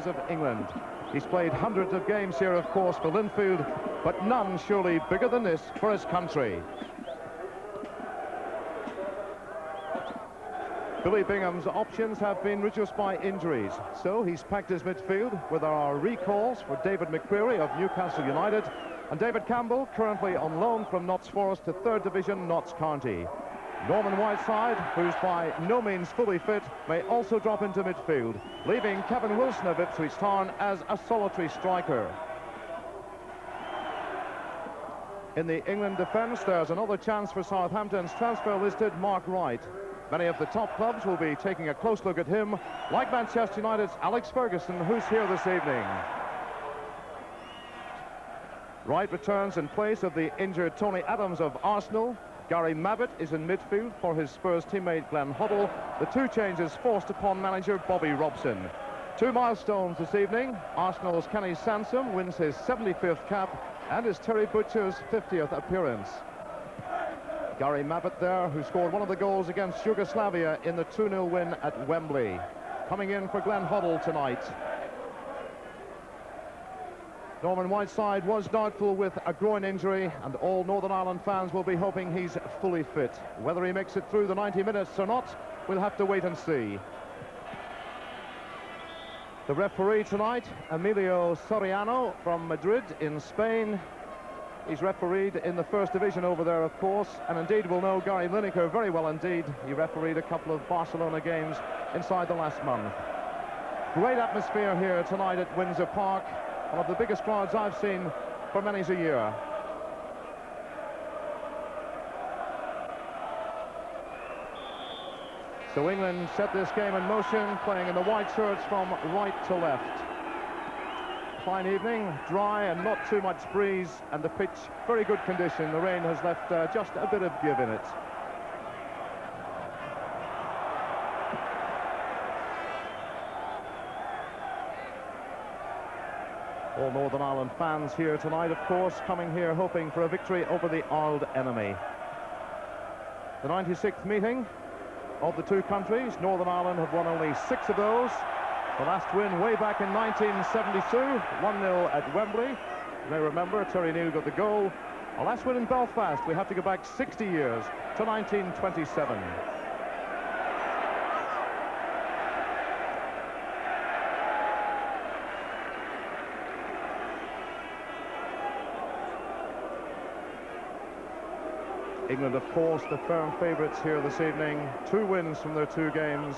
of England. He's played hundreds of games here, of course, for Linfield, but none surely bigger than this for his country. Billy Bingham's options have been reduced by injuries, so he's packed his midfield with our recalls for David McCreary of Newcastle United and David Campbell, currently on loan from Notts Forest to 3rd Division Notts County. Norman Whiteside, who's by no means fully fit, may also drop into midfield, leaving Kevin Wilson of Ipswich Town as a solitary striker. In the England defence, there's another chance for Southampton's transfer listed Mark Wright. Many of the top clubs will be taking a close look at him, like Manchester United's Alex Ferguson, who's here this evening. Wright returns in place of the injured Tony Adams of Arsenal. Gary Mabbutt is in midfield for his Spurs teammate Glenn Hoddle. The two changes forced upon manager Bobby Robson. Two milestones this evening. Arsenal's Kenny Sansom wins his 75th cap and is Terry Butcher's 50th appearance. Gary Mabbutt there, who scored one of the goals against Yugoslavia in the 2-0 win at Wembley. Coming in for Glenn Hoddle tonight. Norman Whiteside was doubtful with a groin injury, and all Northern Ireland fans will be hoping he's fully fit. Whether he makes it through the 90 minutes or not, we'll have to wait and see. The referee tonight, Emilio Soriano from Madrid in Spain. He's refereed in the 1st Division over there, of course, and indeed will know Gary Lineker very well indeed. He refereed a couple of Barcelona games inside the last month. Great atmosphere here tonight at Windsor Park. One of the biggest crowds I've seen for many a year. So England set this game in motion, playing in the white shirts from right to left. Fine evening, dry and not too much breeze, and the pitch very good condition. The rain has left just a bit of give in it. All Northern Ireland fans here tonight, of course, coming here hoping for a victory over the old enemy. The 96th meeting of the two countries. Northern Ireland have won only 6 of those. The last win way back in 1972, 1-0 at Wembley. You may remember Terry Neal got the goal. Our last win in Belfast, we have to go back 60 years to 1927. England, of course, the firm favourites here this evening. 2 wins from their 2 games.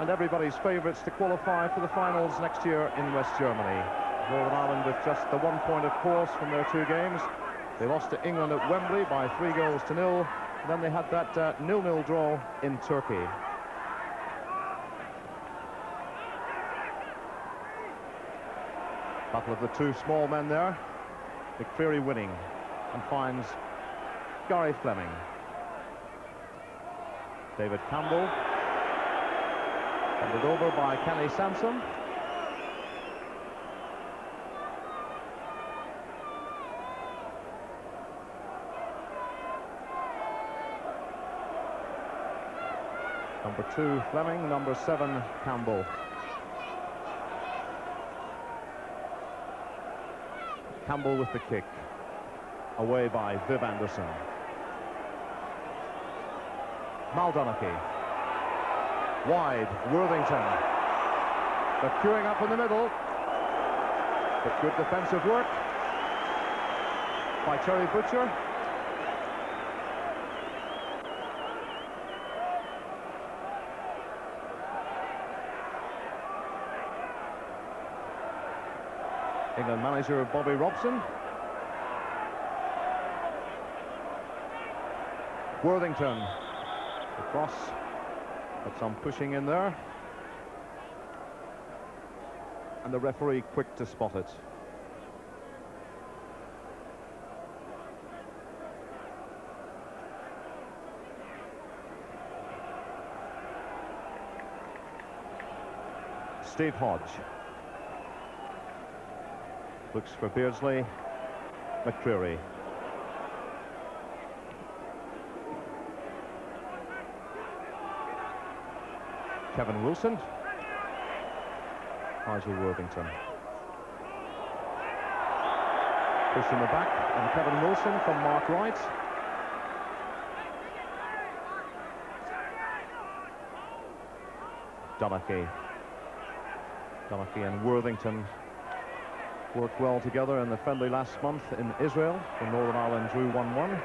And everybody's favourites to qualify for the finals next year in West Germany. Northern Ireland with just the 1 point, of course, from their 2 games. They lost to England at Wembley by 3-0. And then they had that 0-0 draw in Turkey. Battle of the 2 small men there. McCreary winning and finds Gary Fleming. David Campbell. Handed over by Kenny Sansom. Number 2 Fleming, number 7 Campbell. Campbell with the kick. Away by Viv Anderson. Maldonaghy. Wide, Worthington. They're queuing up in the middle. But good defensive work by Terry Butcher. England manager Bobby Robson. Worthington across, but some pushing in there, and the referee quick to spot it. Steve Hodge looks for Beardsley. McCreary. Kevin Wilson. Nigel Worthington. Push in the back, and Kevin Wilson from Mark Wright. Donaghy and Worthington worked well together in the friendly last month in Israel when Northern Ireland drew 1-1.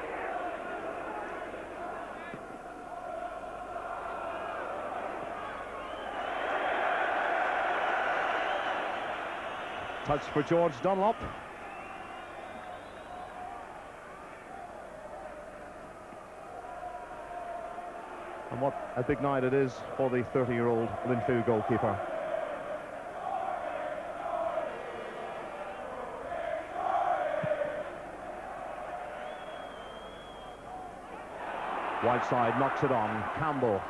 Touch for George Dunlop. And what a big night it is for the 30-year-old Linfield goalkeeper. Whiteside knocks it on. Campbell.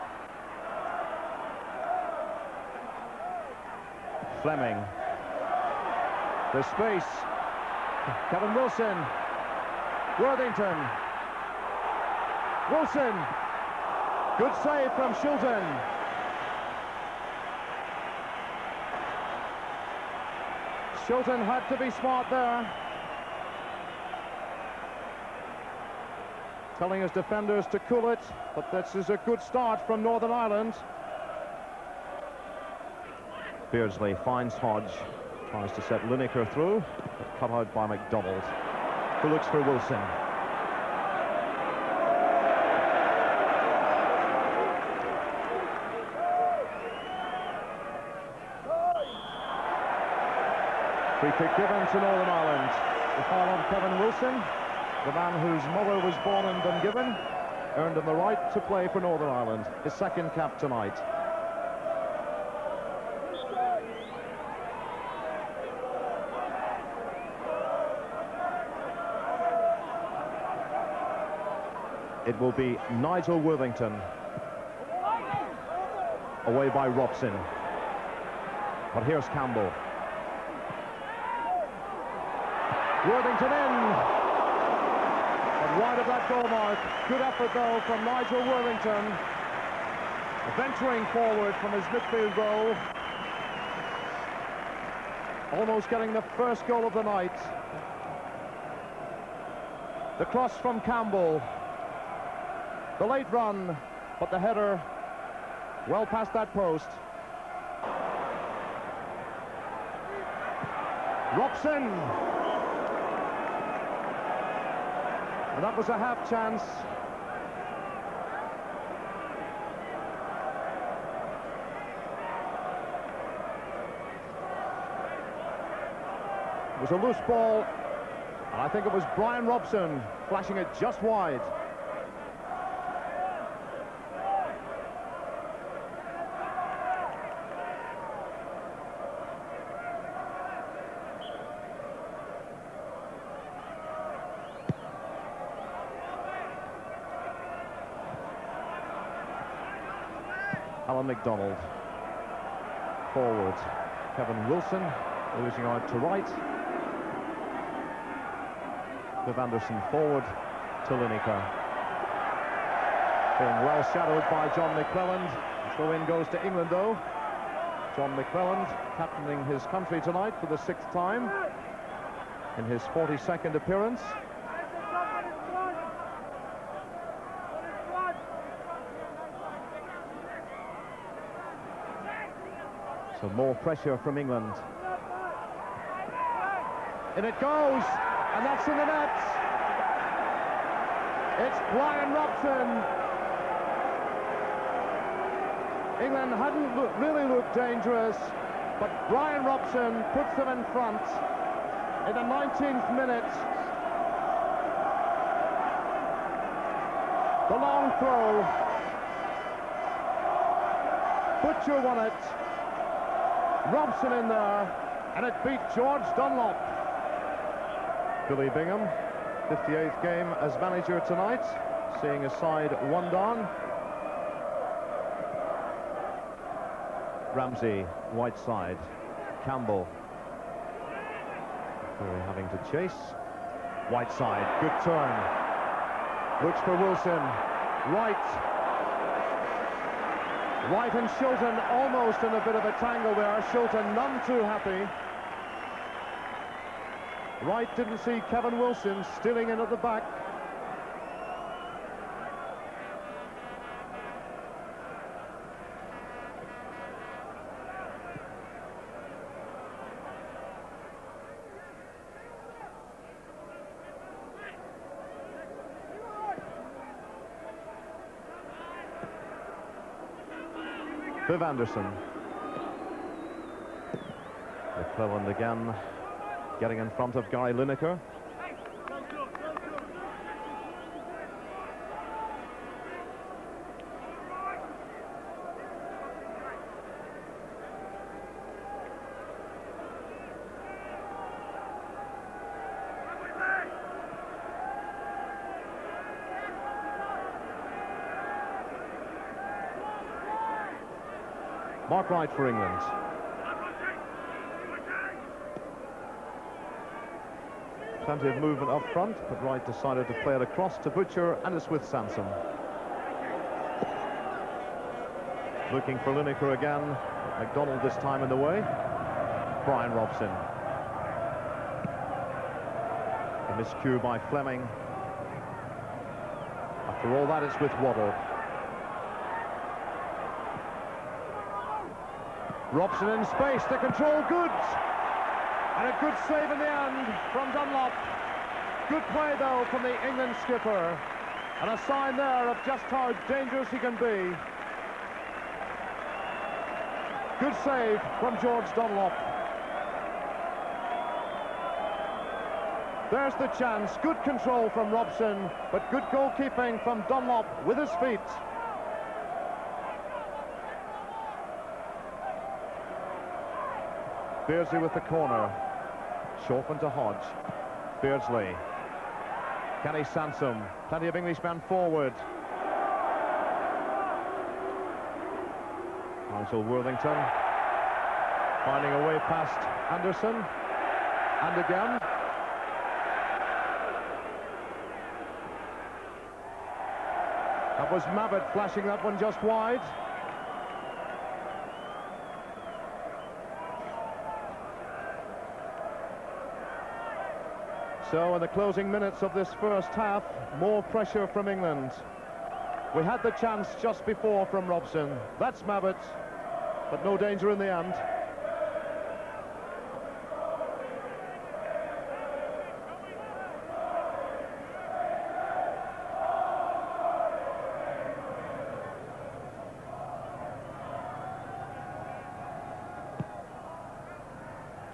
Fleming. There's space. Kevin Wilson. Worthington. Wilson. Good save from Shilton. Shilton had to be smart there. Telling his defenders to cool it, but this is a good start from Northern Ireland. Beardsley finds Hodge. Tries to set Lineker through, but cut out by McDonald, who looks for Wilson. Free kick given to Northern Ireland. The foul on Kevin Wilson, the man whose mother was born in Dungiven, earned him the right to play for Northern Ireland, his second cap tonight. It will be Nigel Worthington. Away by Robson. But here's Campbell. Worthington in. And wide of that goal mark. Good effort though from Nigel Worthington. Venturing forward from his midfield goal. Almost getting the first goal of the night. The cross from Campbell. The late run, but the header well past that post. Robson. And that was a half chance. It was a loose ball, and I think it was Brian Robson flashing it just wide. Alan McDonald. Forward. Kevin Wilson losing out to right. Viv Anderson forward to Lineker. Being well shadowed by John McClelland. The win goes to England though. John McClelland captaining his country tonight for the 6th time in his 42nd appearance. So more pressure from England. In it goes, and that's in the net. It's Brian Robson. England hadn't really looked dangerous, but Brian Robson puts them in front in the 19th minute. The long throw. Butcher won it. Robson in there, and it beat George Dunlop. Billy Bingham, 58th game as manager tonight, seeing his side one down. Ramsey, Whiteside, Campbell. They're having to chase. Whiteside, good turn. Looks for Wilson. Right. Wright and Shilton almost in a bit of a tangle there. Shilton none too happy. Wright didn't see Kevin Wilson stealing in at the back. Viv Anderson. McClelland again getting in front of Gary Lineker. Mark Wright for England. Plenty of movement up front, but Wright decided to play it across to Butcher, and it's with Sansom. Looking for Lineker again. McDonald this time in the way. Brian Robson. A miscue by Fleming. After all that, it's with Waddle. Robson in space, the control good, and a good save in the end from Dunlop. Good play though from the England skipper, and a sign there of just how dangerous he can be. Good save from George Dunlop. There's the chance, good control from Robson, but good goalkeeping from Dunlop with his feet. Beardsley with the corner. Shortman to Hodge. Beardsley. Kenny Sansom. Plenty of Englishmen forward. Nigel Worthington. Finding a way past Anderson. And again. That was Mabbott flashing that one just wide. So in the closing minutes of this first half, more pressure from England. We had the chance just before from Robson. That's Mabbott, but no danger in the end.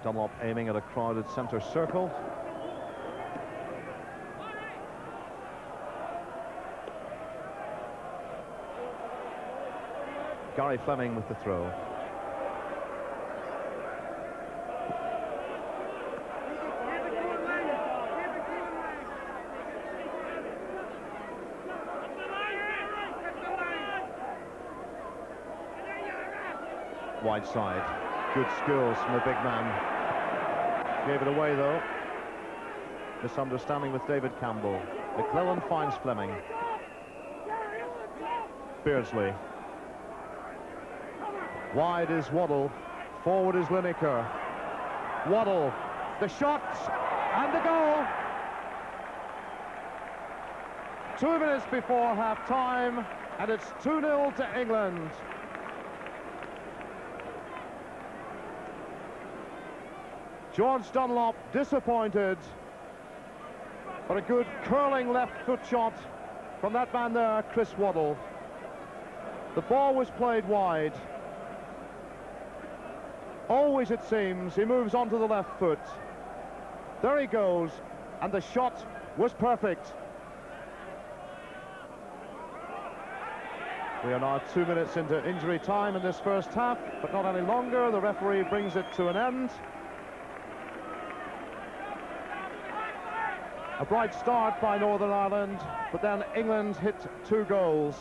Dunlop aiming at a crowded centre circle. Gary Fleming with the throw. Wide side. Good skills from the big man. Gave it away though. Misunderstanding with David Campbell. McClelland finds Fleming. Beardsley. Wide is Waddle, forward is Lineker. Waddle, the shot, and the goal. 2 minutes before half-time, and it's 2-0 to England. George Dunlop disappointed, but a good curling left foot shot from that man there, Chris Waddle. The ball was played wide. Always, it seems, he moves onto the left foot. There he goes, and the shot was perfect. We are now 2 minutes into injury time in this first half, but not any longer. The referee brings it to an end. A bright start by Northern Ireland, but then England hit 2 goals.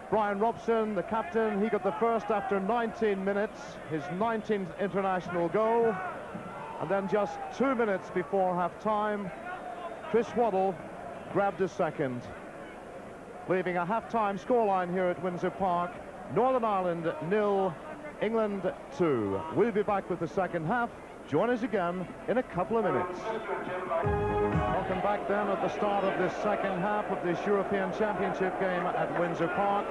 Brian Robson, the captain, he got the first after 19 minutes, his 19th international goal. And then just 2 minutes before half-time, Chris Waddle grabbed his second, leaving a half-time scoreline here at Windsor Park Northern Ireland 0, England 2. We'll be back with the second half. Join us again in a couple of minutes. Welcome back then at the start of this second half of this European Championship game at Windsor Park.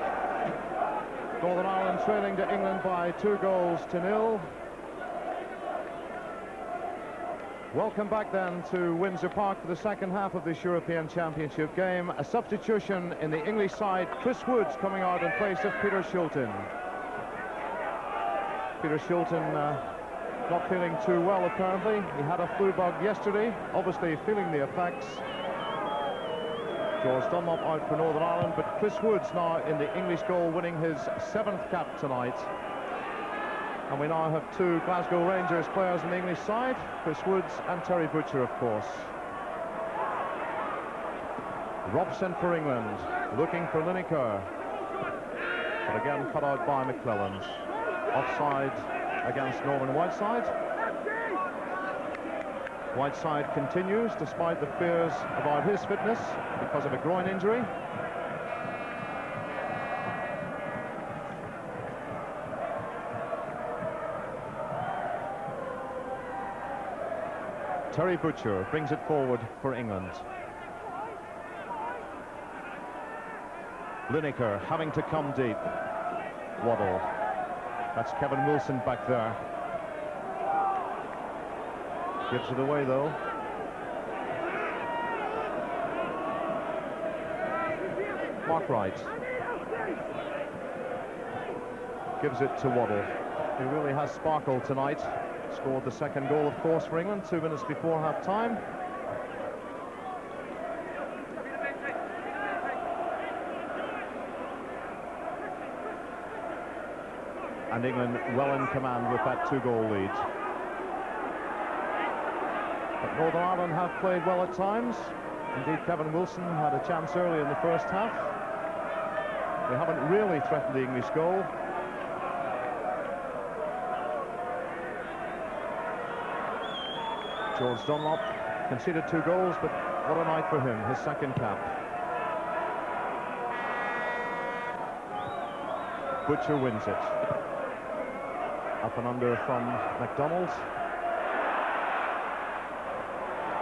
Northern Ireland trailing to England by 2-0. Welcome back then to Windsor Park for the second half of this European Championship game. A substitution in the English side, Chris Woods coming out in place of Peter Shilton. Peter Shilton not feeling too well apparently. He had a flu bug yesterday, obviously feeling the effects. George Dunlop out for Northern Ireland, but Chris Woods now in the English goal, winning his 7th cap tonight. And we now have 2 Glasgow Rangers players in the English side, Chris Woods and Terry Butcher, of course. Robson for England, looking for Lineker. But again, cut out by McClelland. Offside against Norman Whiteside. Whiteside continues, despite the fears about his fitness because of a groin injury. Terry Butcher brings it forward for England. Lineker having to come deep. Waddle. That's Kevin Wilson back there. Gives it away though. Mark Wright. Gives it to Waddle. He really has sparkle tonight. Scored the second goal, of course, for England 2 minutes before half-time. And England well in command with that 2-goal lead. But Northern Ireland have played well at times. Indeed, Kevin Wilson had a chance early in the first half. They haven't really threatened the English goal. George Dunlop conceded 2 goals, but what a night for him, his 2nd cap. Butcher wins it. Up and under from McDonald.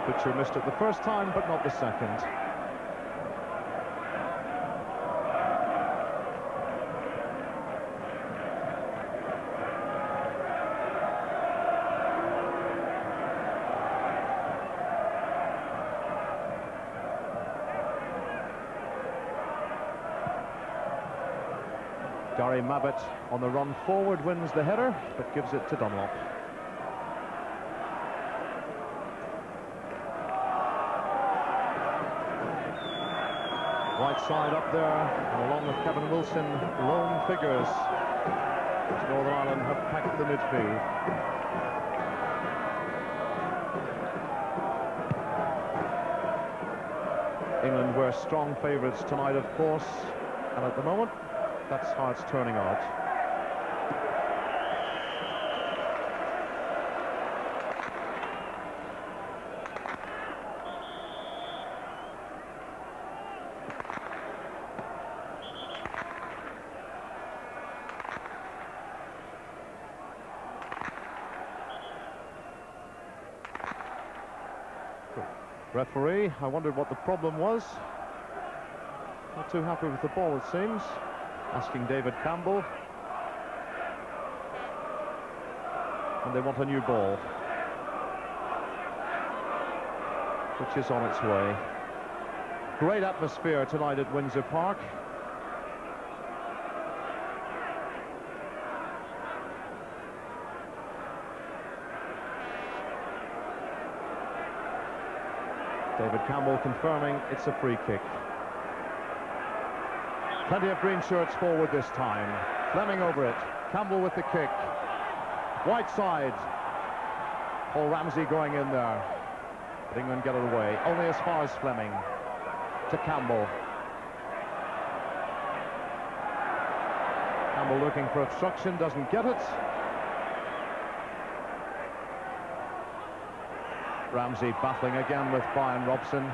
Butcher missed it the first time, but not the second. Gary Mabbutt on the run forward wins the header, but gives it to Dunlop. Whiteside up there, and along with Kevin Wilson, lone figures, as Northern Ireland have packed the midfield. England were strong favourites tonight, of course, and at the moment, that's how it's turning out. Referee, I wondered what the problem was. Not too happy with the ball, it seems. Asking David Campbell. And they want a new ball, which is on its way. Great atmosphere tonight at Windsor Park. David Campbell confirming it's a free kick. Plenty of green shirts forward this time. Fleming over it. Campbell with the kick. Whiteside. Paul Ramsey going in there. But England get it away. Only as far as Fleming. To Campbell. Campbell looking for obstruction. Doesn't get it. Ramsey battling again with Brian Robson.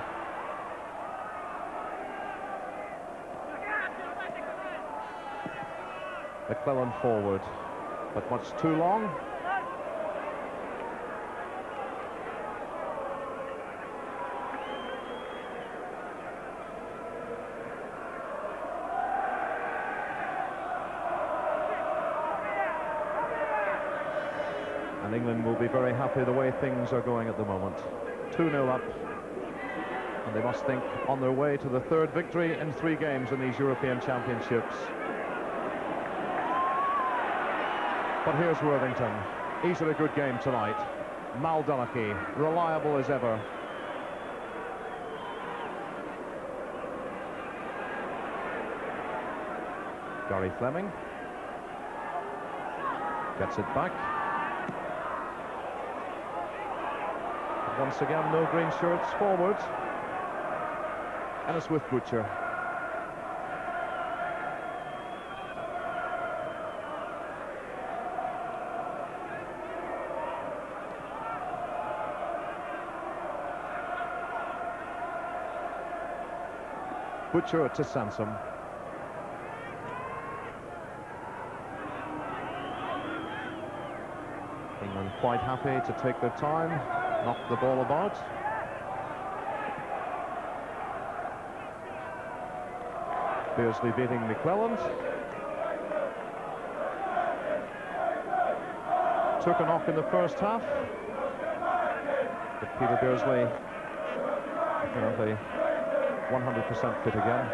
McClellan forward, but much too long. And England will be very happy the way things are going at the moment. 2-0 up. And they must think on their way to the third victory in 3 games in these European Championships. But here's Worthington. He's had a good game tonight. Mal Donachie, reliable as ever. Gary Fleming gets it back. Once again, no green shirts forward. And it's with Butcher. Butcher to Sansom. England quite happy to take their time, knock the ball about. Beardsley beating McClelland. Took a knock in the first half. But Peter Beardsley apparently 100% fit again.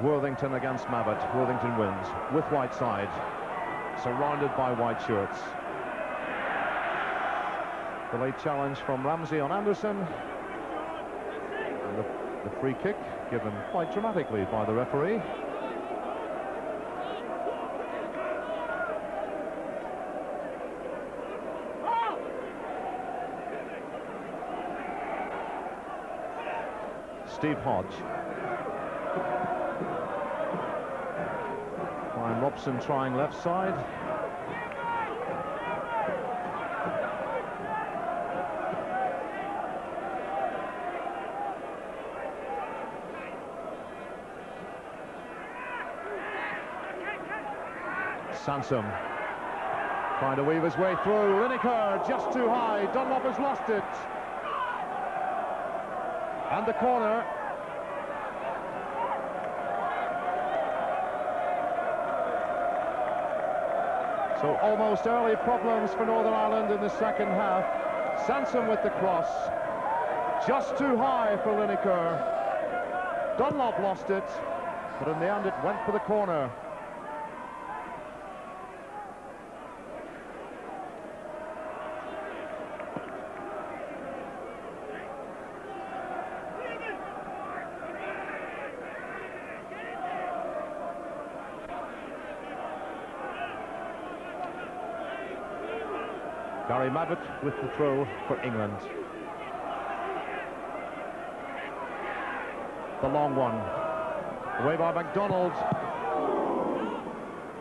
Worthington against Mabbott. Worthington wins with Whiteside, surrounded by white shirts. The late challenge from Ramsey on Anderson. And the free kick given quite dramatically by the referee. Steve Hodge. Brian Robson trying left side. Sansom trying to weave his way through. Lineker just too high. Dunlop has lost it. And the corner. So almost early problems for Northern Ireland in the second half. Sansom with the cross. Just too high for Lineker. Dunlop lost it, but in the end it went for the corner. Gary Mabbott with the throw for England. The long one. Away by MacDonald.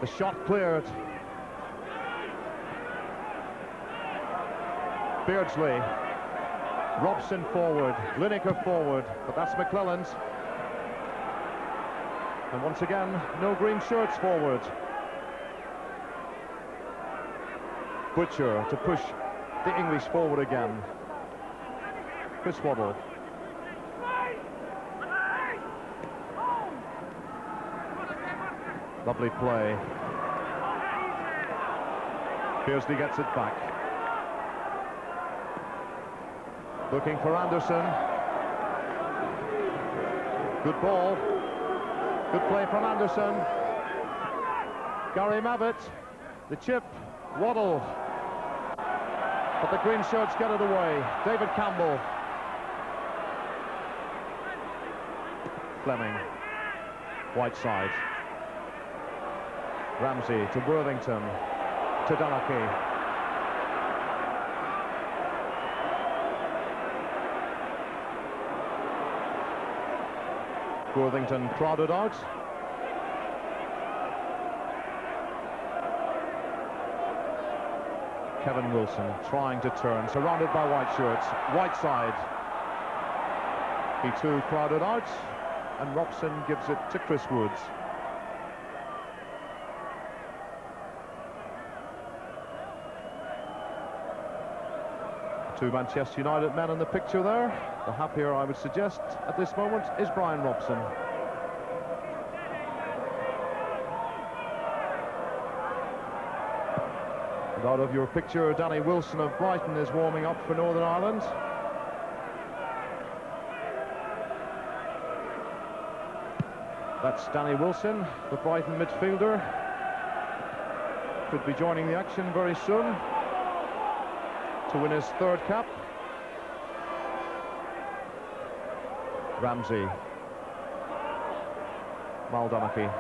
The shot cleared. Beardsley. Robson forward. Lineker forward. But that's McClelland's. And once again, no green shirts forward. Butcher to push the English forward again. Chris Waddle. Lovely play. Beardsley gets it back. Looking for Anderson. Good ball. Good play from Anderson. Gary Mabbott. The chip. Waddle. But the green shirts get it away. David Campbell. Fleming. Whiteside. Ramsey to Worthington. To Donachie. Worthington crowded out. Kevin Wilson trying to turn, surrounded by white shirts. White side. He too crowded out, and Robson gives it to Chris Woods. Two Manchester United men in the picture there. The happier, I would suggest, at this moment is Brian Robson. And out of your picture, Danny Wilson of Brighton is warming up for Northern Ireland. That's Danny Wilson, the Brighton midfielder. Could be joining the action very soon to win his third cap. Ramsey. Maldonaki.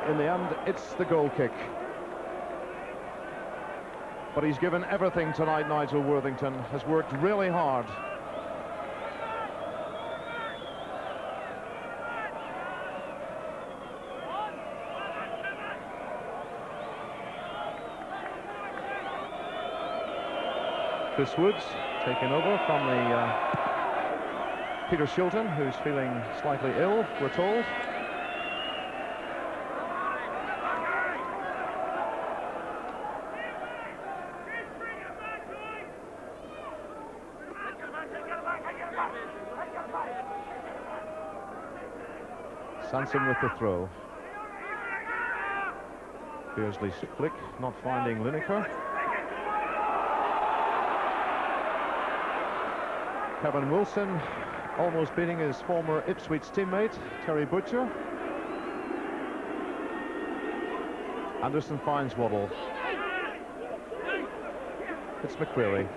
In the end, it's the goal kick. But he's given everything tonight, Nigel Worthington. Has worked really hard. Chris Woods taking over from the Peter Shilton, who's feeling slightly ill, we're told. Sanson with the throw. Beardsley's flick, not finding Lineker. Kevin Wilson almost beating his former Ipswich teammate, Terry Butcher. Anderson finds Waddle. It's McQuarrie.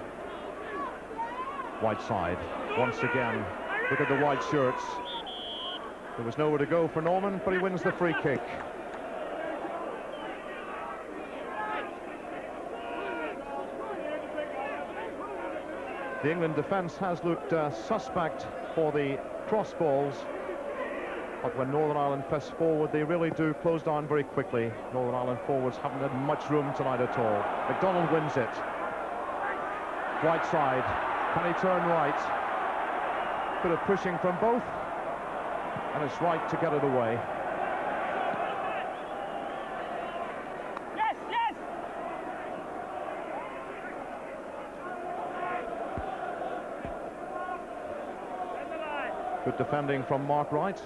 White side, once again. Look at the white shirts. There was nowhere to go for Norman, but he wins the free kick. The England defence has looked suspect for the cross balls, but when Northern Ireland press forward, they really do close down very quickly. Northern Ireland forwards haven't had much room tonight at all. McDonald wins it. White side. Can he turn right? Bit of pushing from both, and it's right to get it away. Good defending from Mark Wright.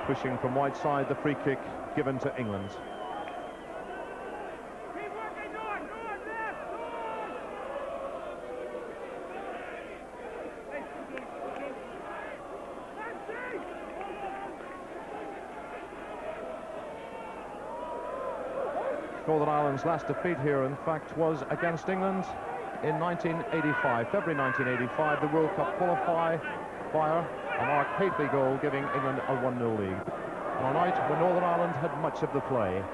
Pushing from white side, the free kick given to England. Northern Ireland's last defeat here, in fact, was against England in 1985, February 1985, the World Cup qualifier, a Mark Hateley goal giving England a 1-0 lead. On a night when Northern Ireland had much of the play.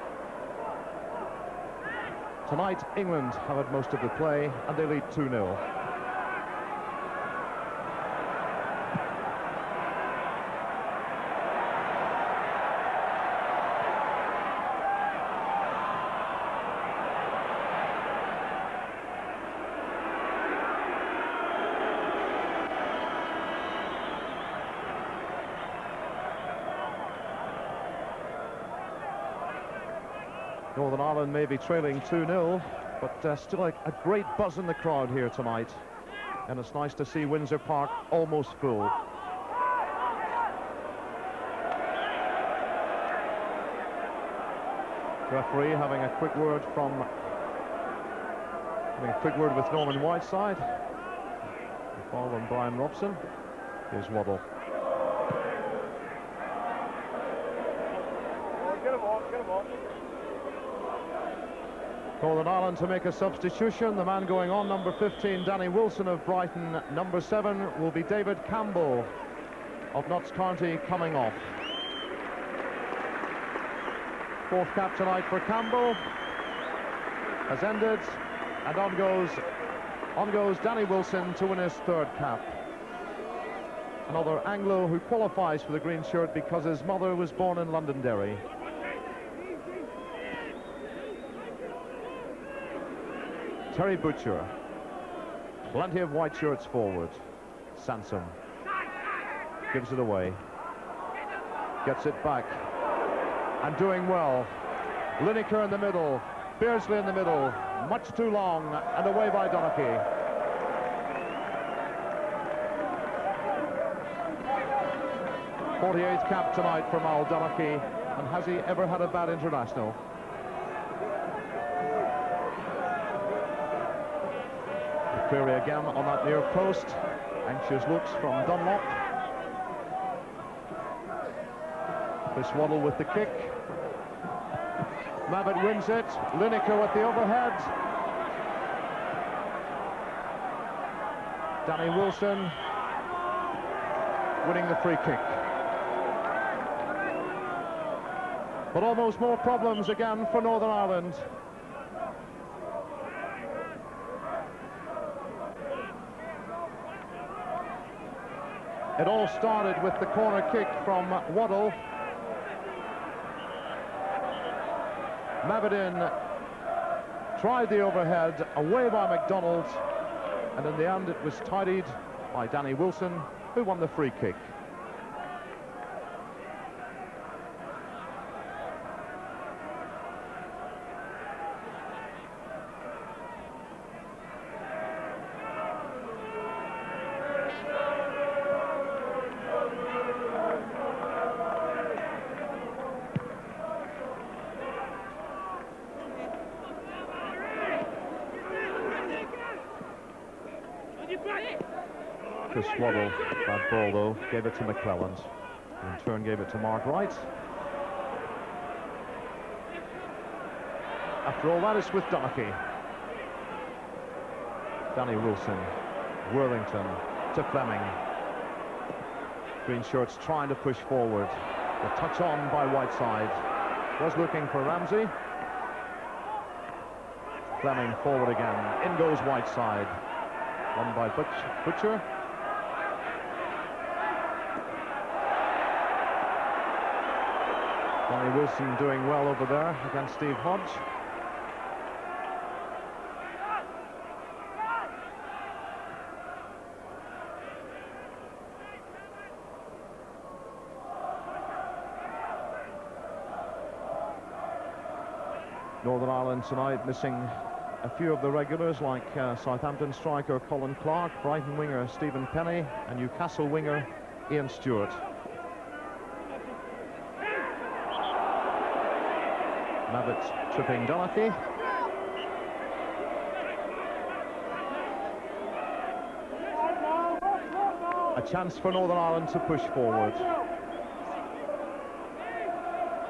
Tonight, England have had most of the play, and they lead 2-0. Northern Ireland may be trailing 2-0, but still a great buzz in the crowd here tonight. And it's nice to see Windsor Park almost full. Referee having a quick word with Norman Whiteside. The foul on Brian Robson. Here's Waddle. Get him on. Northern Ireland to make a substitution. The man going on, number 15, Danny Wilson of Brighton. Number 7 will be David Campbell of Notts County coming off. Fourth cap tonight for Campbell has ended, and on goes Danny Wilson to win his third cap. Another Anglo who qualifies for the green shirt because his mother was born in Londonderry. Terry Butcher. Plenty of white shirts forward. Sansom gives it away. Gets it back. And doing well. Lineker in the middle. Beardsley in the middle. Much too long. And away by Donachie. 48th cap tonight for Mal Donachie. And has he ever had a bad international? Query again on that near post. Anxious looks from Dunlop. Chris Waddle with the kick. Mabbott wins it. Lineker with the overhead. Danny Wilson winning the free kick. But almost more problems again for Northern Ireland. It all started with the corner kick from Waddle. Mabbott tried the overhead, away by MacDonald, and in the end it was tidied by Danny Wilson, who won the free kick. Chris Waddle, bad ball though, gave it to McClelland, who in turn gave it to Mark Wright. After all that, it's with Donachie. Danny Wilson, Worthington to Fleming. Green shirts trying to push forward. The touch on by Whiteside. Was looking for Ramsey. Fleming forward again. In goes Whiteside. Won by Butcher. Danny Wilson doing well over there against Steve Hodge. Northern Ireland tonight missing a few of the regulars like Southampton striker Colin Clark, Brighton winger Stephen Penny and Newcastle winger Ian Stewart. Mabbott tripping Donachie. A chance for Northern Ireland to push forward.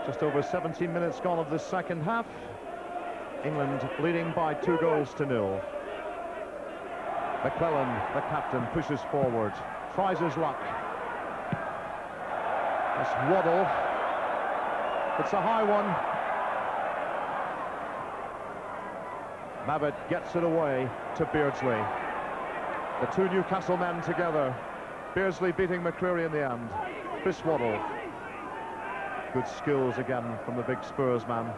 Just over 17 minutes gone of the second half. England leading by 2-0. McClelland, the captain, pushes forward, tries his luck. That's Waddle. It's a high one. Mabbott gets it away to Beardsley. The two Newcastle men together. Beardsley beating McCreary in the end. Chris Waddle. Good skills again from the big Spurs man.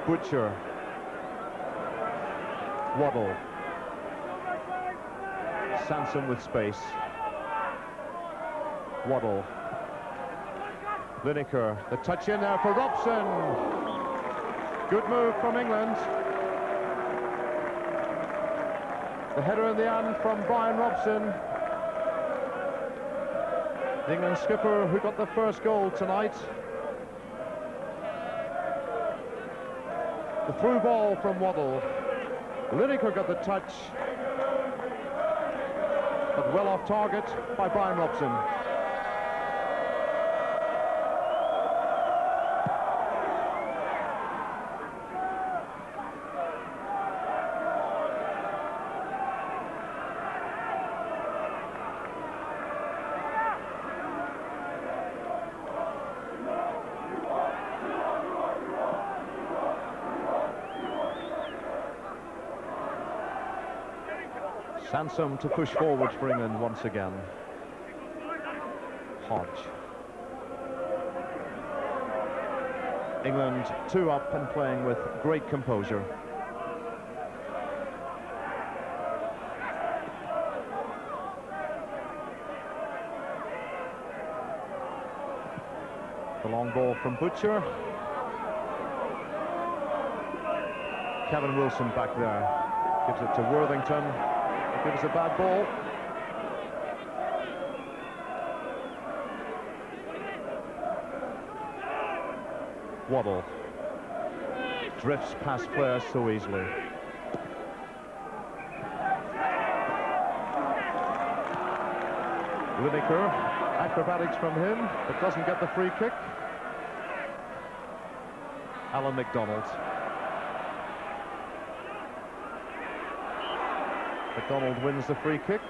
Butcher. Waddle. Sansom with space. Waddle. Lineker. The touch in there for Robson. Good move from England. The header in the end from Brian Robson. The England skipper who got the first goal tonight. The through ball from Waddle. Lineker got the touch, but well off target by Brian Robson. Sansom to push forward for England once again. Hodge. England 2 up and playing with great composure. The long ball from Butcher. Kevin Wilson back there. Gives it to Worthington. It gives a bad ball. Waddle. Drifts past players so easily. Lineker. Acrobatics from him, but doesn't get the free kick. Alan McDonald. McDonald wins the free kick.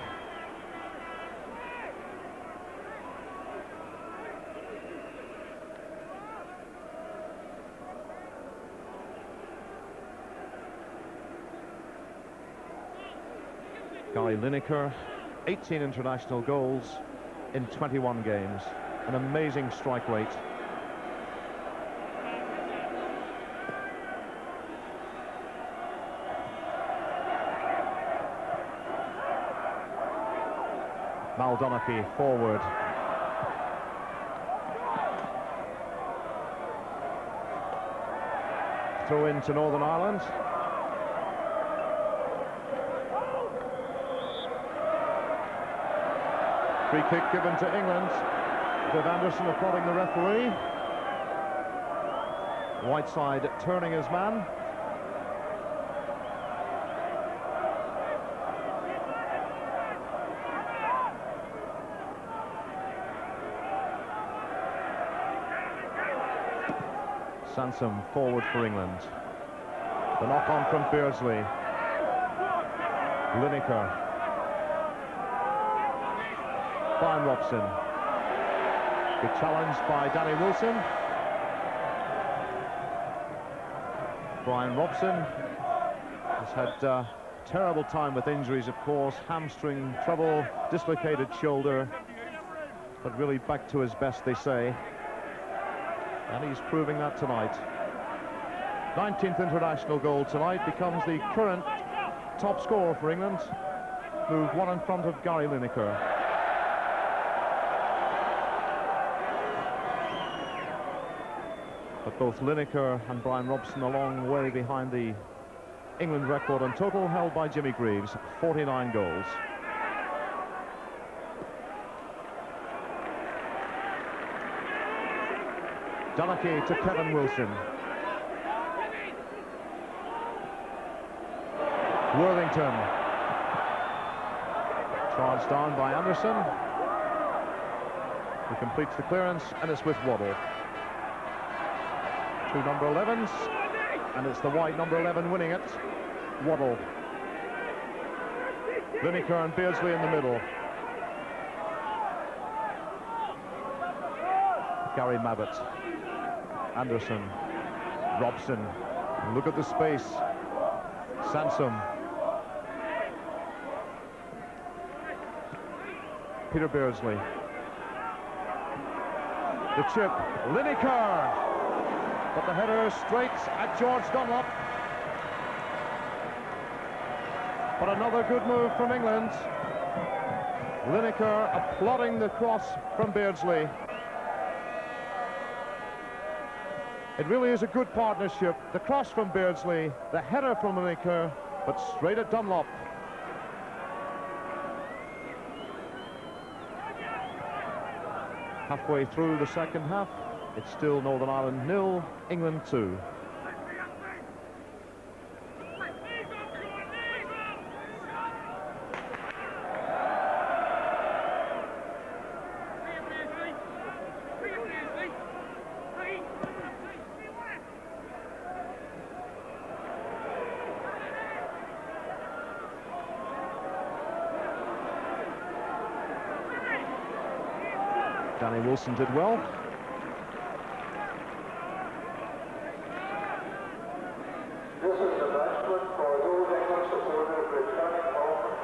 Gary Lineker, 18 international goals in 21 games. An amazing strike rate. Maldonaghy forward. Throw into Northern Ireland. Free kick given to England. Viv Anderson applauding the referee. Whiteside turning his man. Sansom forward for England. The knock-on from Beardsley. Lineker. Brian Robson. Good challenge by Danny Wilson. Brian Robson has had terrible time with injuries, of course. Hamstring trouble, dislocated shoulder, but really back to his best, they say. And he's proving that tonight. 19th international goal tonight, becomes the current top scorer for England. Moved 1 in front of Gary Lineker. But both Lineker and Brian Robson a long way behind the England record in total, held by Jimmy Greaves, 49 goals. Donaghy to Kevin Wilson. Worthington. Charged down by Anderson. He completes the clearance, and it's with Waddle. 2 number 11s, and it's the white number 11 winning it. Waddle. Lineker and Beardsley in the middle. Gary Mabbutt. Anderson. Robson. Look at the space. Sansom. Peter Beardsley. The chip. Lineker. But the header straight at George Dunlop. But another good move from England. Lineker applauding the cross from Beardsley. It really is a good partnership. The cross from Beardsley, the header from Lineker, but straight at Dunlop. Halfway through the second half, it's still Northern Ireland 0, England 2. Danny Wilson did well.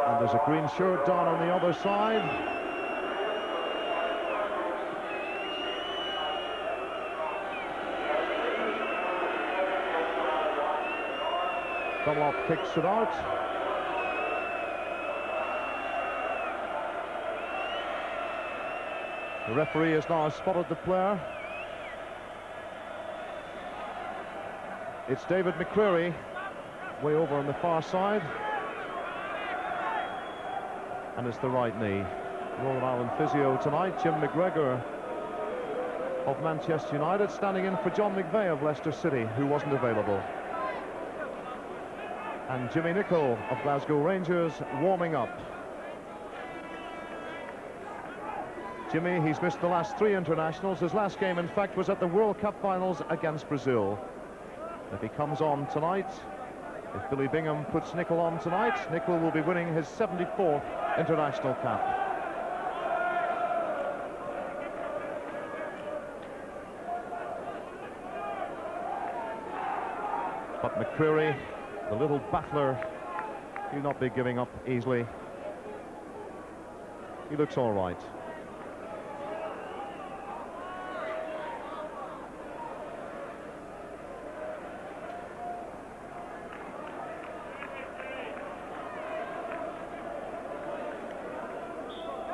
And there's a green shirt down on the other side. Dunlop kicks it out. The referee has now spotted the player. It's David McCreary, way over on the far side. And it's the right knee. Northern Ireland physio tonight, Jim McGregor of Manchester United, standing in for John McVeigh of Leicester City, who wasn't available. And Jimmy Nicholl of Glasgow Rangers warming up. Jimmy, he's missed the last 3 internationals. His last game, in fact, was at the World Cup finals against Brazil. If he comes on tonight, if Billy Bingham puts Nicholl on tonight, Nicholl will be winning his 74th international cap. But McCreary, the little battler, he'll not be giving up easily. He looks all right.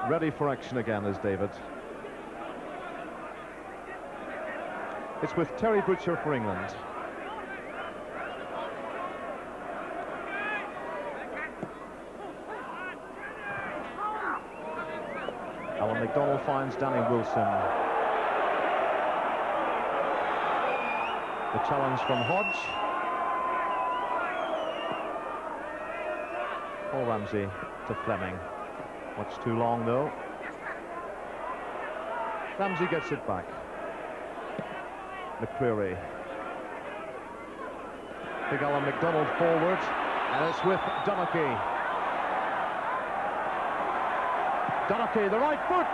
Ready for action again is David. It's with Terry Butcher for England. Alan McDonald finds Danny Wilson. The challenge from Hodge. Paul Ramsey to Fleming. Much too long, though. Ramsey gets it back. McCreary. Big Alan McDonald forward, and it's with Donachie. Donachie, the right foot!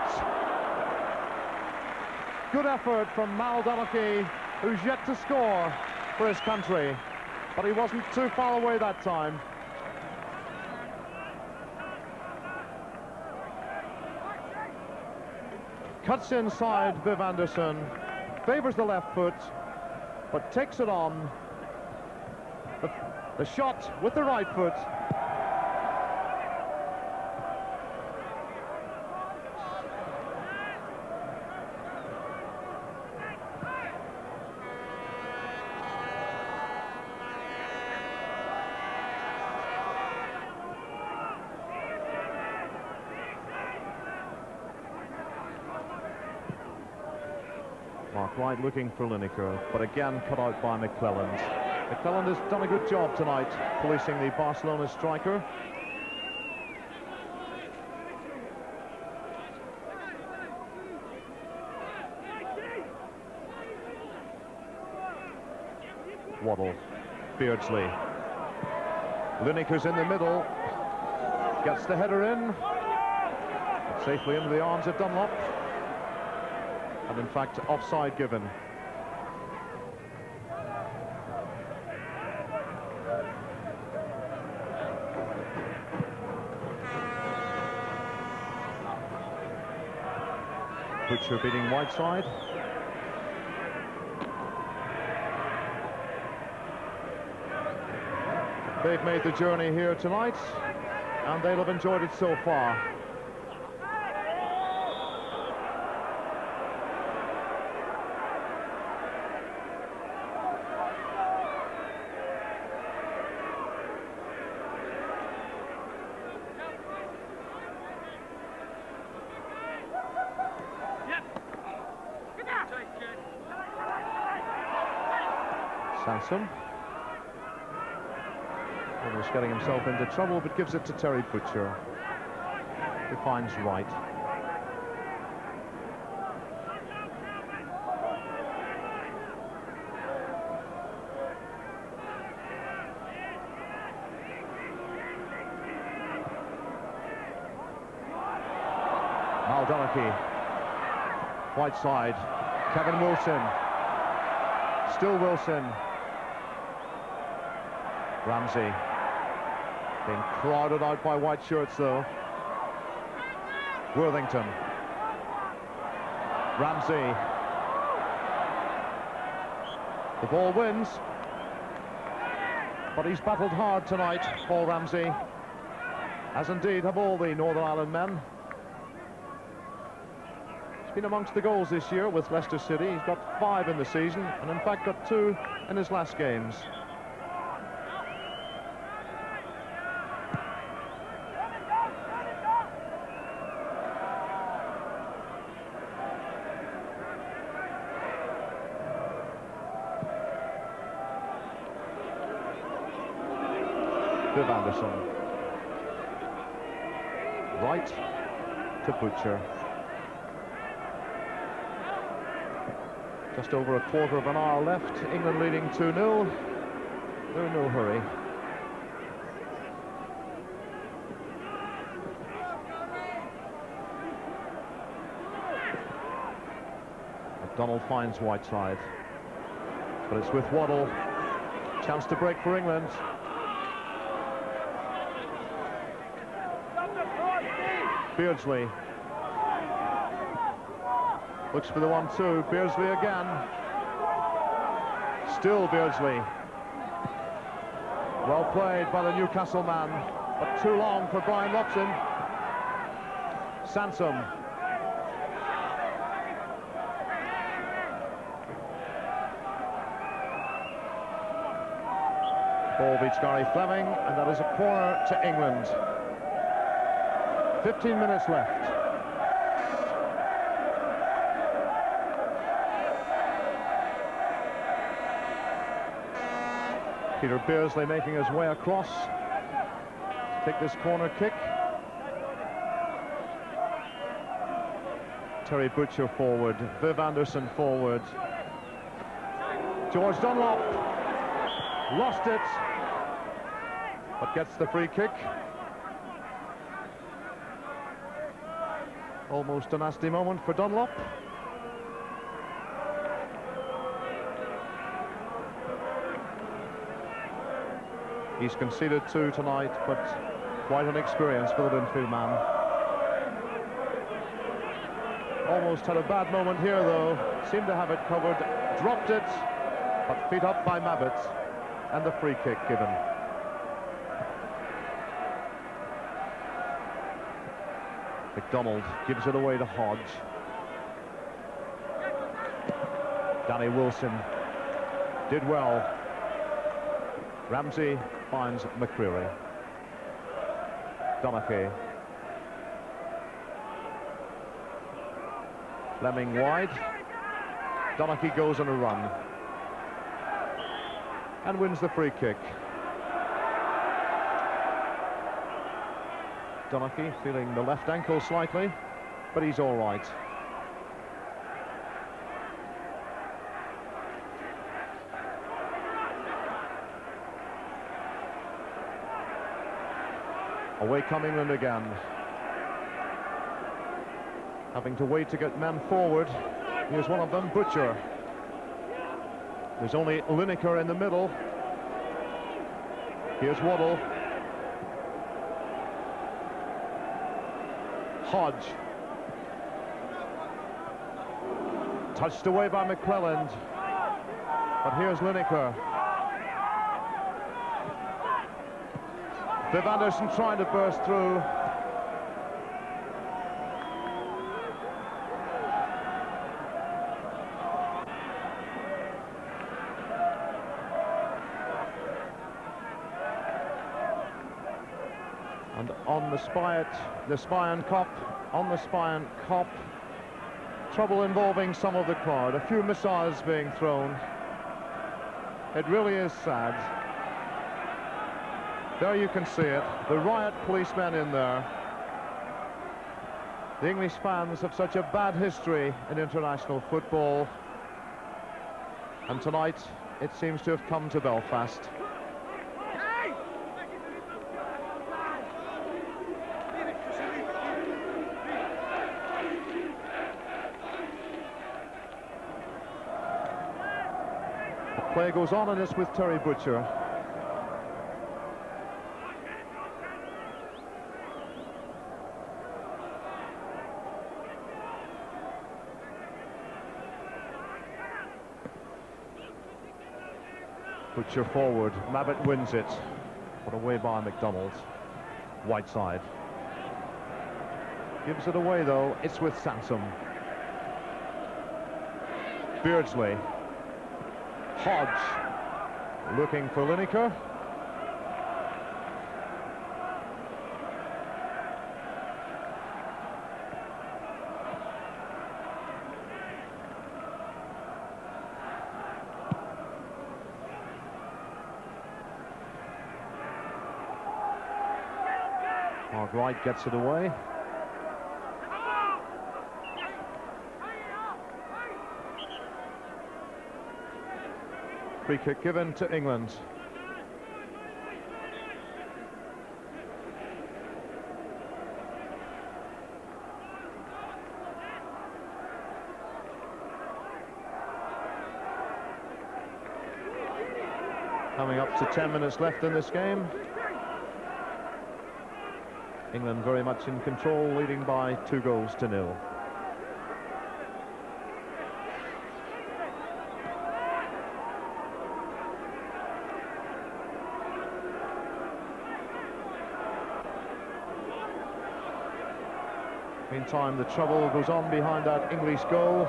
Good effort from Mal Donachie, who's yet to score for his country, but he wasn't too far away that time. Cuts inside Viv Anderson, favours the left foot, but takes it on. The shot with the right foot. Mark Wright looking for Lineker, but again cut out by McClelland. McClelland has done a good job tonight, policing the Barcelona striker. Waddle, Beardsley. Lineker's in the middle, gets the header in, safely into the arms of Dunlop. And in fact, offside given. Butcher beating Whiteside. They've made the journey here tonight, and they'll have enjoyed it so far. Sansom. Almost getting himself into trouble, but gives it to Terry Butcher, who finds Wright. Mal Donachie. Whiteside. Kevin Wilson. Still Wilson. Ramsey being crowded out by white shirts, though. Worthington. Ramsey. The ball wins. But he's battled hard tonight, Paul Ramsey, as indeed have all the Northern Ireland men. He's been amongst the goals this year with Leicester City. He's got 5 in the season, and in fact got 2 in his last games. Viv Anderson. Right to Butcher. Just over a quarter of an hour left. England leading 2-0. They're in no hurry. McDonald finds Whiteside, but it's with Waddle. Chance to break for England. Beardsley looks for the 1-2. Beardsley again. Still Beardsley. Well played by the Newcastle man, but too long for Brian Robson. Sansom. Ball beats Gary Fleming, and that is a corner to England. 15 minutes left. Peter Beardsley making his way across to take this corner kick. Terry Butcher forward, Viv Anderson forward. George Dunlop lost it, but gets the free kick. Almost a nasty moment for Dunlop. He's conceded 2 tonight, but quite an experience for the Linfield man. Almost had a bad moment here, though. Seemed to have it covered, dropped it, but feet up by Mabbott, and the free kick given. McDonald gives it away to Hodge. Danny Wilson did well. Ramsey finds McCreary. Donaghy. Fleming wide. Donaghy goes on a run and wins the free kick. Donaghy feeling the left ankle slightly, but he's all right. Away come England again. Having to wait to get men forward. Here's one of them, Butcher. There's only Lineker in the middle. Here's Waddle. Hodge. Touched away by McClelland. But here's Lineker. Viv Anderson trying to burst through. And on the Spion Cop, trouble involving some of the crowd. A few missiles being thrown. It really is sad. There you can see it, the riot policemen in there. The English fans have such a bad history in international football, and tonight it seems to have come to Belfast. The play goes on, and it's with Terry Butcher. Butcher forward, Mabbott wins it. Put away by McDonald. Whiteside. Gives it away though, it's with Sansom. Beardsley. Hodge. Looking for Lineker. Wright gets it away. Free kick given to England. Coming up to 10 minutes left in this game. England very much in control, leading by 2-0. Meantime, the trouble goes on behind that English goal.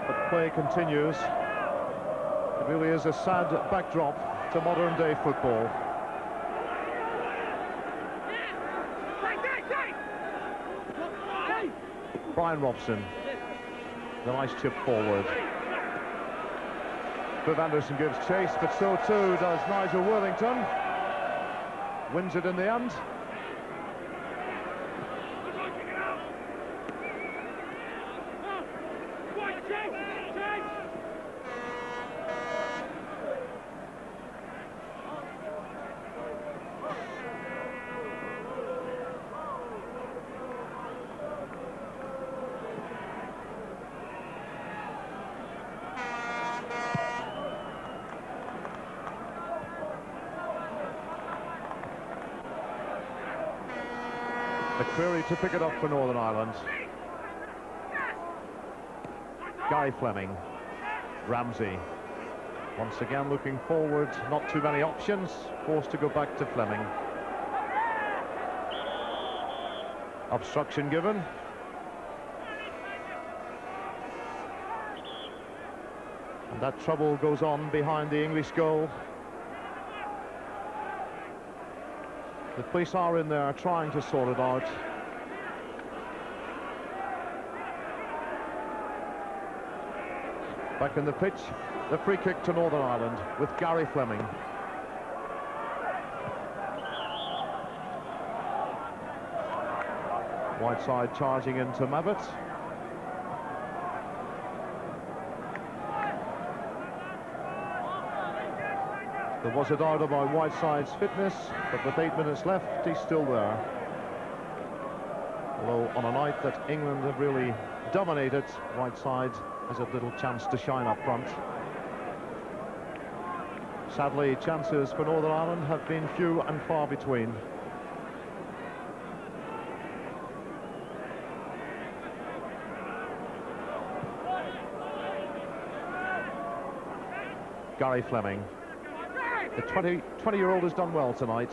But play continues. It really is a sad backdrop to modern-day football. Brian Robson, the nice chip forward. Viv Anderson gives chase, but so too does Nigel Worthington. Wins it in the end. McCreary to pick it up for Northern Ireland. Guy Fleming. Ramsey. Once again looking forward, not too many options. Forced to go back to Fleming. Obstruction given. And that trouble goes on behind the English goal. The police are in there trying to sort it out. Back in the pitch, the free kick to Northern Ireland with Gary Fleming. Whiteside charging into Mabbott. There was a doubt about Whiteside's fitness, but with 8 minutes left, he's still there. Although on a night that England have really dominated, Whiteside has a little chance to shine up front. Sadly, chances for Northern Ireland have been few and far between. Gary Fleming. The 20-year-old has done well tonight.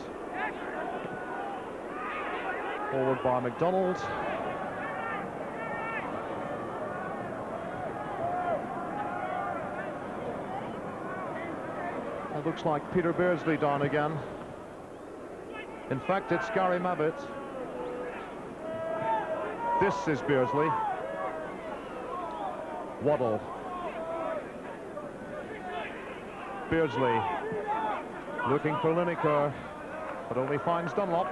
Forward by McDonald. It looks like Peter Beardsley down again. In fact, it's Gary Mabbott. This is Beardsley. Waddle. Beardsley. Looking for Lineker, but only finds Dunlop.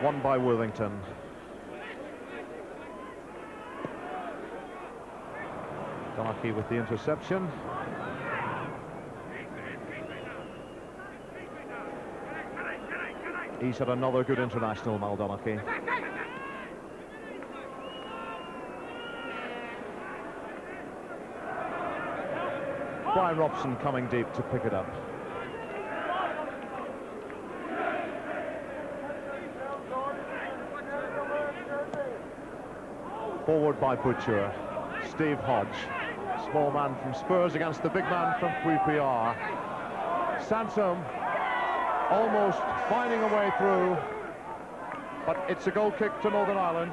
Won by Worthington. Donachie with the interception. He's had another good international, Mal Donachie. Brian Robson coming deep to pick it up. Forward by Butcher. Steve Hodge. Small man from Spurs against the big man from Qualifier. Sansom almost finding a way through, but it's a goal kick to Northern Ireland.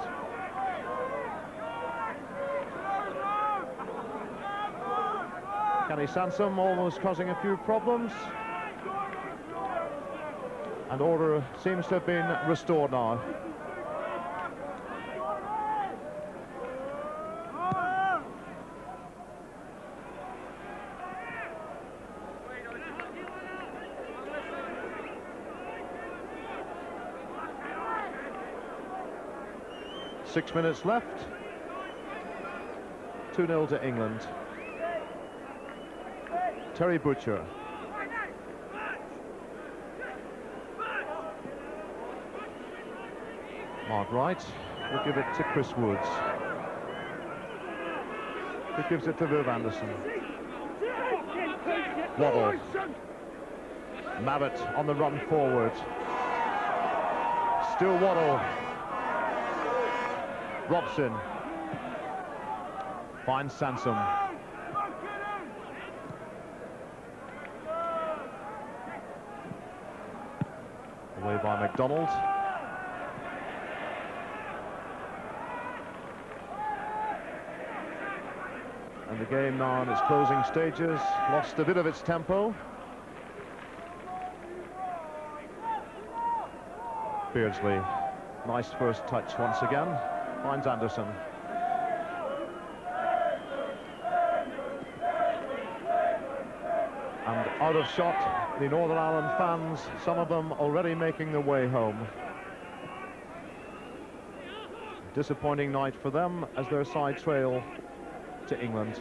Kenny Sansom almost causing a few problems. And order seems to have been restored now. Six minutes left. 2-0 to England. Terry Butcher. Mark Wright will give it to Chris Woods. He gives it to Viv Anderson. Waddle. Mabbott on the run forward. Still Waddle. Robson finds Sansom. Away by McDonald. And the game now in its closing stages lost a bit of its tempo. Beardsley, nice first touch once again. Finds Anderson. And out of shot, the Northern Ireland fans, some of them already making their way home. Disappointing night for them as their side trail to England.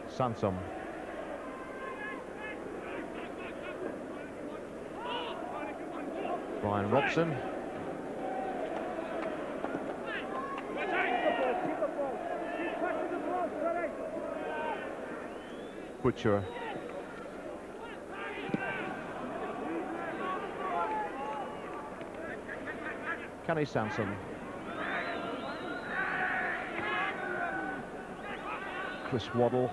Sansom. Brian Robson. Butcher. Kenny Sansom. Chris Waddle.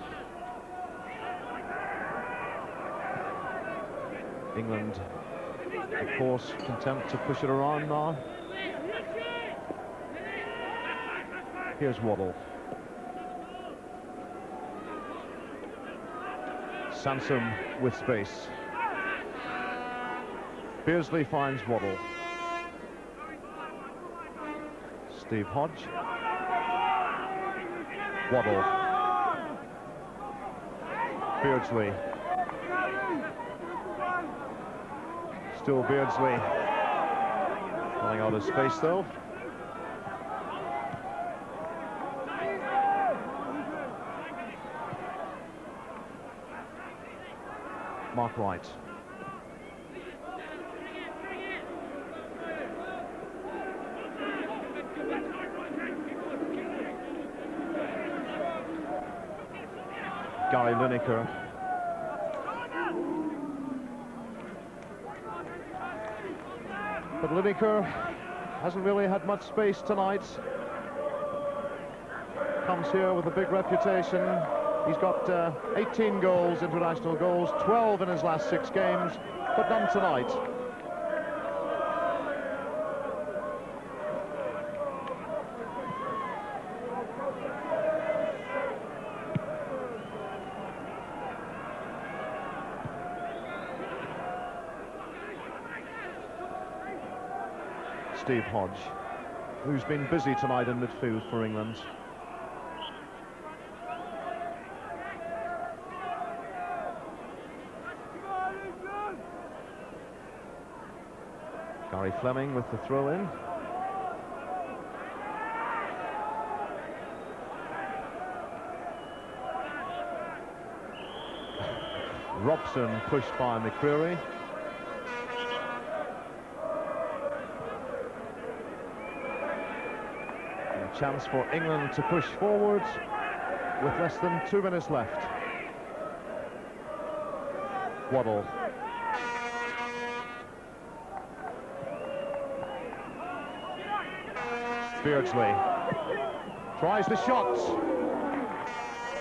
England, of course, content to push it around now. Here's Waddle. Sansom with space. Beardsley finds Waddle. Steve Hodge. Waddle. Beardsley. Still Beardsley. Running out of space though. Mark Wright. Gary Lineker. But Lineker hasn't really had much space tonight. Comes here with a big reputation. He's got 18 goals, international goals, 12 in his last 6 games, but none tonight. Steve Hodge, who's been busy tonight in midfield for England. Gary Fleming with the throw-in. Robson pushed by McCreary. And a chance for England to push forward with less than 2 minutes left. Waddle. Beardsley tries the shot,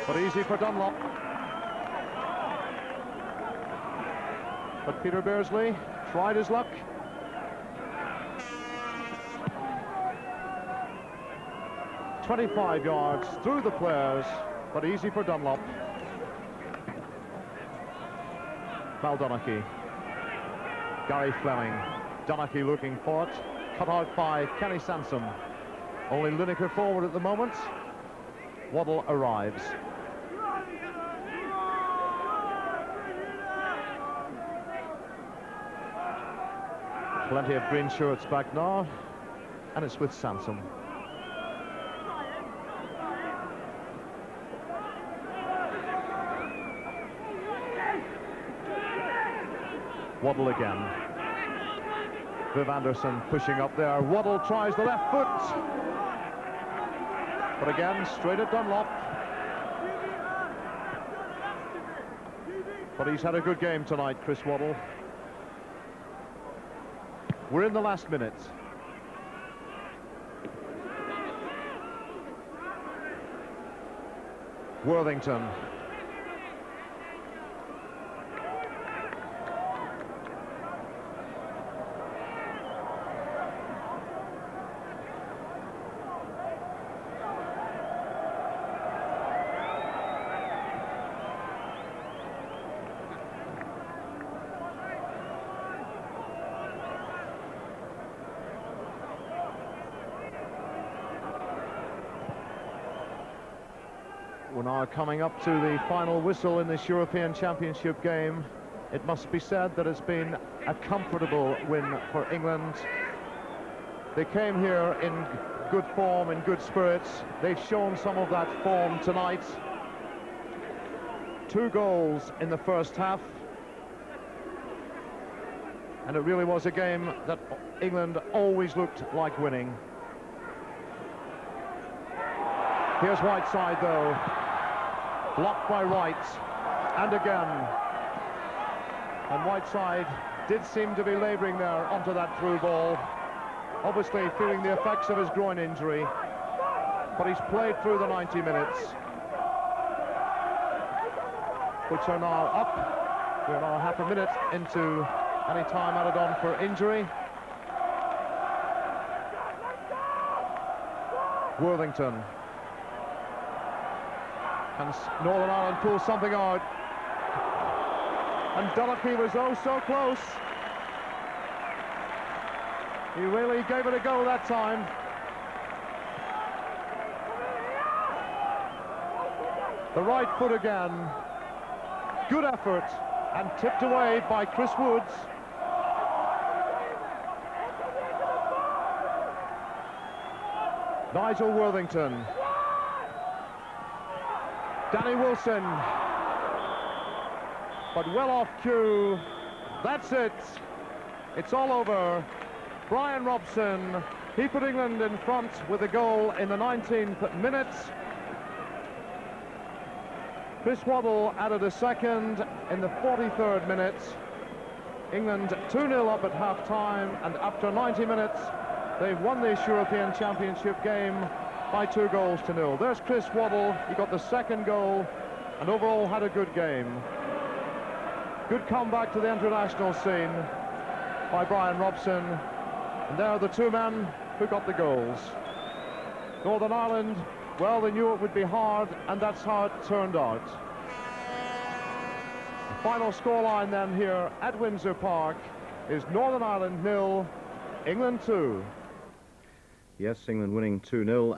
but easy for Dunlop. But Peter Beardsley tried his luck. "25 yards through the players, but easy for Dunlop." Donachie. Gary Fleming. Donachie looking for it. Cut out by Kenny Sansom. Only Lineker forward at the moment. Waddle arrives. Plenty of green shirts back now, and it's with Sansom. Waddle again. Viv Anderson pushing up there. Waddle tries the left foot. But again, straight at Dunlop. But he's had a good game tonight, Chris Waddle. We're in the last minute. Worthington. We're now coming up to the final whistle in this European Championship game. It must be said that it's been a comfortable win for England. They came here in good form, in good spirits. They've shown some of that form tonight. 2 goals in the first half. And it really was a game that England always looked like winning. Here's Whiteside, though. Blocked by Wright, and again. And Whiteside did seem to be labouring there onto that through ball. Obviously feeling the effects of his groin injury, but he's played through the 90 minutes, which are now up. We're now half a minute into any time added on for injury. Worthington. And Northern Ireland pulls something out. And Donachie was oh so close. He really gave it a go that time. The right foot again. Good effort. And tipped away by Chris Woods. Nigel Worthington. Danny Wilson, but well off cue. That's it. It's all over. Brian Robson, he put England in front with a goal in the 19th minute. Chris Waddle added a second in the 43rd minute. England 2-0 up at half-time, and after 90 minutes, they've won this European Championship game by 2-0. There's Chris Waddle. He got the second goal and overall had a good game. Good comeback to the international scene by Brian Robson. And there are the 2 men who got the goals. Northern Ireland, well, they knew it would be hard, and that's how it turned out. The final scoreline then here at Windsor Park is Northern Ireland 0, England 2. Yes, England winning 2-0.